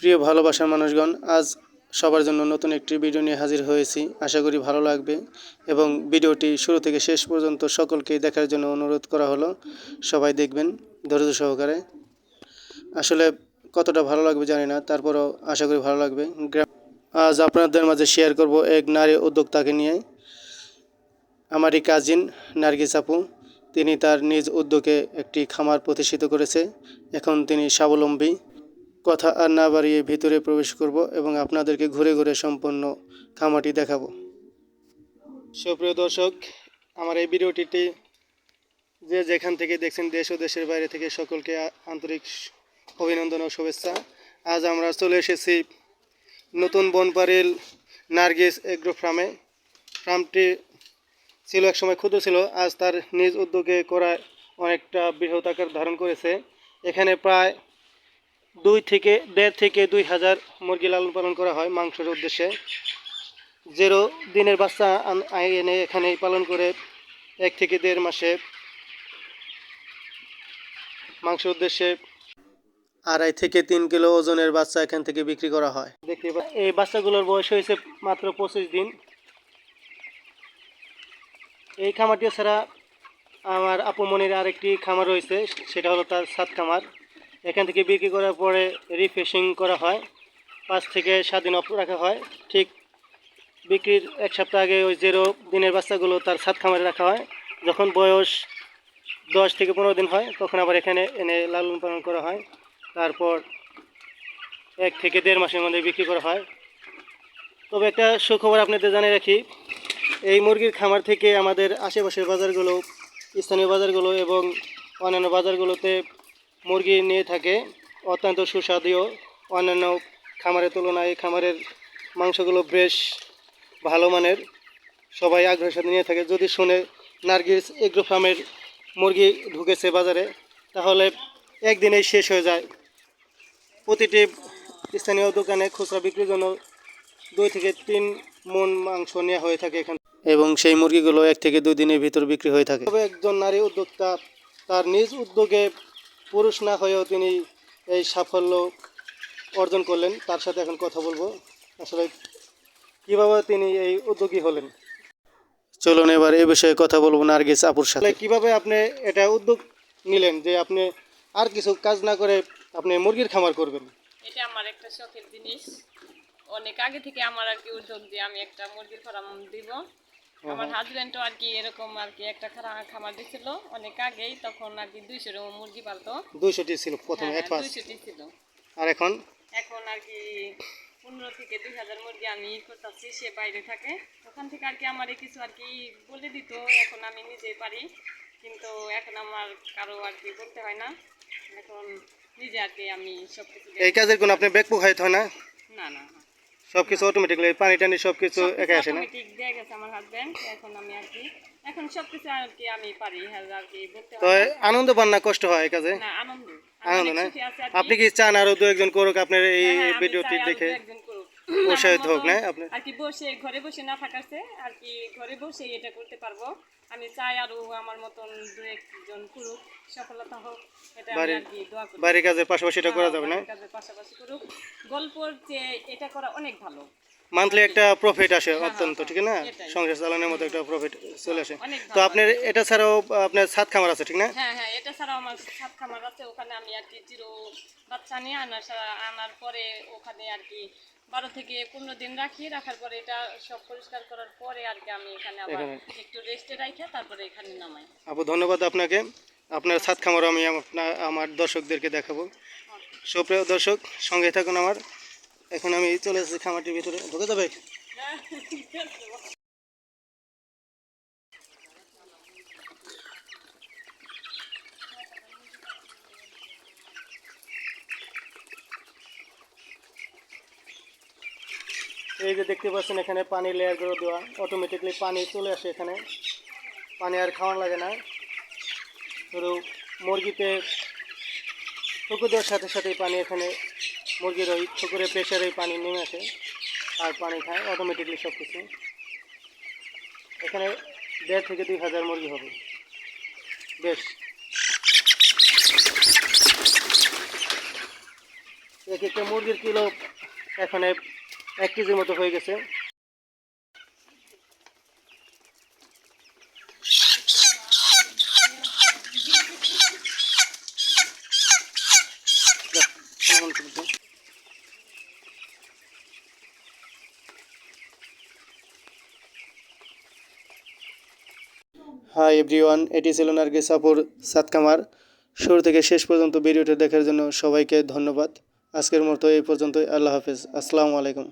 প্রিয় ভালোবাসার মানুষগণ, আজ সবার জন্য নতুন একটি ভিডিও নিয়ে হাজির হয়েছি। আশা করি ভালো লাগবে এবং ভিডিওটি শুরু থেকে শেষ পর্যন্ত সকলকে দেখার জন্য অনুরোধ করা হলো। সবাই দেখবেন ধৈর্য সহকারে। আসলে কতটা ভালো লাগবে জানি না, তারপরও আশা করি ভালো লাগবে। আজ আপনাদের মাঝে শেয়ার করব এক নারী উদ্যোক্তাকে নিয়ে। আমারই কাজিন নার্গিস আপু, তিনি তার নিজ উদ্যোগে একটি খামার প্রতিষ্ঠিত করেছে। এখন তিনি স্বাবলম্বী। কথা আর না বাড়িয়ে ভিতরে প্রবেশ করব এবং আপনাদেরকে ঘুরে ঘুরে সম্পূর্ণ খামারটি দেখাবো। সুপ্রিয় দর্শক, আমার এই ভিডিওটিতে যে যেখান থেকে দেখছেন, দেশ ও দেশের বাইরে থেকে, সকলকে আন্তরিক অভিনন্দন ও শুভেচ্ছা। আজ আমরা চলে এসেছি নতুন বনপাড়ির নার্গিস এগ্রো ফার্মে। ফার্মটি ছিল একসময় ক্ষুদ্র ছিল, আজ তার নিজ উদ্যোগে করায় অনেকটা বৃহৎ আকার ধারণ করেছে। এখানে প্রায় 1.5 থেকে 2,000 মুরগি লালন পালন করা হয় মাংসের উদ্দেশ্যে। 0 দিনের বাচ্চা এনে এখানে পালন করে 1 থেকে 1.5 মাসে মাংসের উদ্দেশ্যে 2.5 থেকে 3 কিলো ওজনের বাচ্চা এখান থেকে বিক্রি করা হয়। দেখতে এই বাচ্চাগুলোর বয়স হয়েছে মাত্র 25 দিন। এই খামারটি ছাড়া আমার আপুমনির আরেকটি খামার রয়েছে, সেটা হলো তার ছাদ খামার। এখান থেকে বিক্রি করার পরে রিফ্রেশিং করা হয়, 5 থেকে 7 দিন অফ রাখা হয়। ঠিক বিক্রির 1 সপ্তাহ আগে ওই 0 দিনের বাচ্চাগুলো তার ছাদ খামারে রাখা হয়। যখন বয়স 10 থেকে 15 দিন হয়, তখন আবার এখানে এনে লালন পালন করা হয়। তারপর 1 থেকে 1.5 মাসের মধ্যে বিক্রি করা হয়। তবে একটা সুখবর আপনাদের জানিয়ে রাখি, এই মুরগির খামার থেকে আমাদের আশেপাশের বাজারগুলো, স্থানীয় বাজারগুলো এবং অন্যান্য বাজারগুলোতে মুরগি নিয়ে থাকে অত্যন্ত সুস্বাদু। অন্যান্য খামারের তুলনায় এই খামারের মাংসগুলো বেশ ভালো মানের, সবাই আগ্রহের সাথে নিয়ে থাকে। যদি শুনে নার্গিস এগ্রো ফার্মের মুরগি ঢুকেছে বাজারে, তাহলে একদিনেই শেষ হয়ে যায়। প্রতিটি স্থানীয় দোকানে খুচরা বিক্রির জন্য 2 থেকে 3 মণ মাংস নেওয়া হয়ে থাকে এখানে, এবং সেই মুরগিগুলো 1 থেকে 2 দিনের ভিতর বিক্রি হয়ে থাকে। তবে একজন নারী উদ্যোক্তা তার নিজ উদ্যোগে, পুরুষ না হয়েও তিনি এই সাফল্য অর্জন করলেন। তার সাথে এখন কথা বলবো, আসলে কিভাবে তিনি এই উদ্যোগী হলেন। চলুন এবার এই বিষয়ে কথা বলবো নার্গিস আপুর সাথে। কিভাবে আপনি এটা উদ্যোগ নিলেন যে আপনি আর কিছু কাজ না করে আপনি মুরগির খামার করবেন? এটা আমার একটা শখের জিনিস। অনেক আগে থেকে আমার আর কি উদ্যোগ দিয়ে আমি একটা মুরগির ফার্ম দিব। আমার হাজবেন্ডও আর কি এরকম আর কি একটা খামার দিছিল অনেক আগেই, তখন আর কি 200 মুরগি পালতো। 200টি ছিল প্রথমে, 200টি ছিল। আর এখন আর কি 15 থেকে 2,000 মুরগি আমি করতেছি। সে বাইরে থাকে, ওখান থেকে আর কি আমার কিছু আর কি বলে দিত। এখন আমি নিজেই পারি, কিন্তু এখন আমার কারো আর কি বলতে হয় না। এখন নিজে আর কি আমি সবকিছু। এই কাজের কোনো আপনি ব্যাক খাইতে হয় না? না না, সবকিছু অটোমেটিক্যালি পানি টানি সবকিছু একাই আসে না? অটোমেটিক দিয়ে গেছে আমার হাজবেন্ড। এখন আমি আর কি এখন সবকিছু আর কি আমি পারি আর কি বলতে তো হয়। আনন্দ পান না কষ্ট হয় এই কাজে? না, আনন্দ আনন্দ না? আপনি কি চান আরো 2-1 করুক আপনার এই ভিডিওটি দেখে উৎসাহিত হোক? না আপনি আর কি বসে ঘরে বসে না থাকাছে আর কি ঘরে বসে এটা করতে পারবো। আমি চাই আরো আমার মতন 2-1 জন করুক, সফলতা হোক, এটা আমি আর কি দোয়া করি। বাইরের কাজের পাশাপাশি এটা করা যাবে না? কাজের পাশাপাশি করুক, গল্পর যে এটা করা অনেক ভালো। মান্থলি একটা প্রফিট আসে অত্যন্ত, ঠিক না? সংসার চালানোর মতো একটা প্রফিট চলে আসে। তো আপনার এটা ছাড়াও আপনার ছাদ খামার আছে, ঠিক না? হ্যাঁ, এটা ছাড়াও আমার ছাদ খামার আছে। ওখানে আমি আর কি 0 বাচ্চা নিয়ে আনার পরে ওখানে আর কি 12 থেকে 15 দিন রাখার পরে এটা সব পরিষ্কার করার পরে আর কি আমি এখানে আবার একটু রেস্টে রাখি, তারপরে এখানে নামাই। আপু ধন্যবাদ আপনাকে। আপনার ছাদ খামারও আমি আমার দর্শকদেরকে দেখাবো। সুপ্রিয় দর্শক, সঙ্গে থাকুন আমার। এখন আমি চলে এসেছি খামারটির ভিতরে, ঢুকে যাবে? এই যে দেখতে পাচ্ছেন, এখানে পানি লেয়ার করে দেওয়া, অটোমেটিকলি পানি চলে আসে এখানে, পানি আর খাওয়ানো লাগে না। ধরো মুরগিতে ঠুকু দেওয়ার সাথে সাথেই পানি এখানে মুরগির ওই ঠুকুরের প্রেশারে পানি নেমে আসে আর পানি খায় অটোমেটিকলি সব কিছু। এখানে 1.5 থেকে 2,000 মুরগি হবে। বেশ এক একটা মুরগির কিলো এখন 1 কেজির মতো হয়ে গেছে। হাই এভরিওয়ান, এটি ছিল নার্গিস আপুর সাত কামার। শুরু থেকে শেষ পর্যন্ত ভিডিওটা দেখার জন্য সবাইকে ধন্যবাদ। আজকের মতো এই পর্যন্তই। আল্লাহ হাফেজ, আসসালামু আলাইকুম।